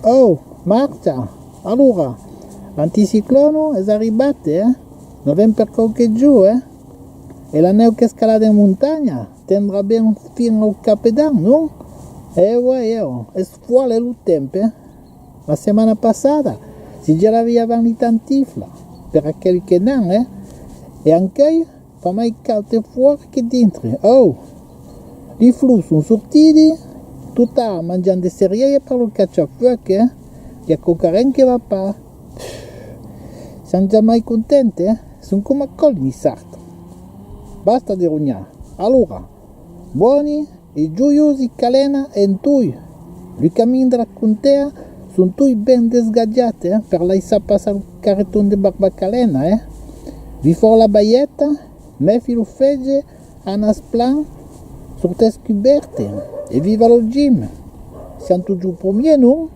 Oh, Marta, allora, l'anticiclono è arrivato, non viene per qualche giù, E la neve che scalata in montagna tendrà ben fino al capodanno, no? È scuola il tempo, La settimana passata si giravano le tantifla per quelli che danno, E anche fa mai caldo fuori che dentro. Oh, i flu sono sortiti, tutta mangiando cereali per il cacciafuoco, E coccaren che va pa. Siamo già mai contenti, Sono come a colli sarto. Basta di rognare. Allora, buoni e gioiosi calena e tui. I cammini della contea sono tutti ben desgaggiati, per lei sa passare il carrettone di barbacalena, Vi fa la baietta, me filo fegge, anas plan, sur te scuberte, e viva lo gym. Siamo tutti premier, no?